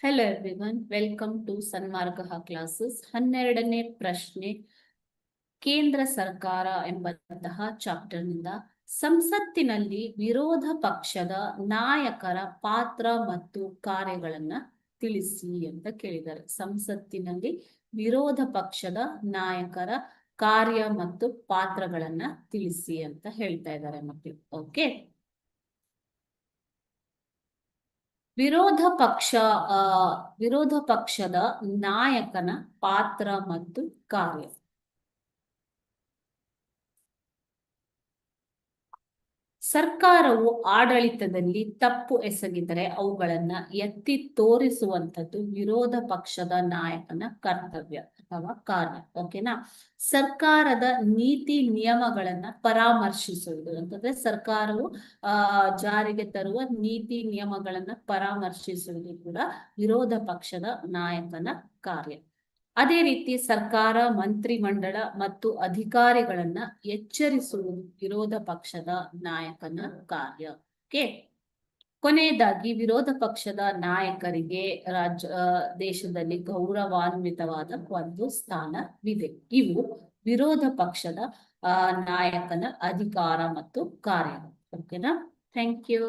Hello everyone, welcome to Sanmarga classes. 12ನೇ ಪ್ರಶ್ನೆ, ಕೇಂದ್ರ ಸರ್ಕಾರ ಎಂಬಂತಹ ಚಾಪ್ಟರ್ ನಿಂದ ಸಂಸತ್ತಿನಲ್ಲಿ ವಿರೋಧ ಪಕ್ಷದ ನಾಯಕರ ಪಾತ್ರ ಮತ್ತು ಕಾರ್ಯಗಳನ್ನ ತಿಳಿಸಿ ಅಂತ ಕೇಳಿದ್ದಾರೆ. ಸಂಸತ್ತಿನಲ್ಲಿ ವಿರೋಧ ಪಕ್ಷದ ನಾಯಕರ ಕಾರ್ಯ ಮತ್ತು ಪಾತ್ರಗಳನ್ನ ತಿಳಿಸಿ ಅಂತ ಹೇಳ್ತಾ ಇದ್ದಾರೆ ಮಕ್ಕಳು. ಓಕೆ, ವಿರೋಧ ಪಕ್ಷದ ನಾಯಕನ ಪಾತ್ರ ಮತ್ತು ಕಾರ್ಯ. ಸರ್ಕಾರವು ಆಡಳಿತದಲ್ಲಿ ತಪ್ಪು ಎಸಗಿದರೆ ಅವುಗಳನ್ನ ಎತ್ತಿ ತೋರಿಸುವಂಥದ್ದು ವಿರೋಧ ಪಕ್ಷದ ನಾಯಕನ ಕರ್ತವ್ಯ ಅಥವಾ ಕಾರ್ಯ. ಓಕೆನಾ. ಸರ್ಕಾರದ ನೀತಿ ನಿಯಮಗಳನ್ನ ಪರಾಮರ್ಶಿಸುವುದು ಅಂತಂದ್ರೆ ಸರ್ಕಾರವು ಜಾರಿಗೆ ತರುವ ನೀತಿ ನಿಯಮಗಳನ್ನ ಪರಾಮರ್ಶಿಸುವುದು ಕೂಡ ವಿರೋಧ ಪಕ್ಷದ ನಾಯಕನ ಕಾರ್ಯ. ಅದೇ ರೀತಿ ಸರ್ಕಾರ, ಮಂತ್ರಿಮಂಡಲ ಮತ್ತು ಅಧಿಕಾರಿಗಳನ್ನ ಎಚ್ಚರಿಸುವುದು ವಿರೋಧ ಪಕ್ಷದ ನಾಯಕನ ಕಾರ್ಯ. ಓಕೆ, ಕೊನೆಯದಾಗಿ ವಿರೋಧ ಪಕ್ಷದ ನಾಯಕರಿಗೆ ದೇಶದಲ್ಲಿ ಗೌರವಾನ್ವಿತವಾದ ಒಂದು ಸ್ಥಾನವಿದೆ. ಇವು ವಿರೋಧ ಪಕ್ಷದ ನಾಯಕನ ಅಧಿಕಾರ ಮತ್ತು ಕಾರ್ಯ. ಓಕೆನಾ. Thank you.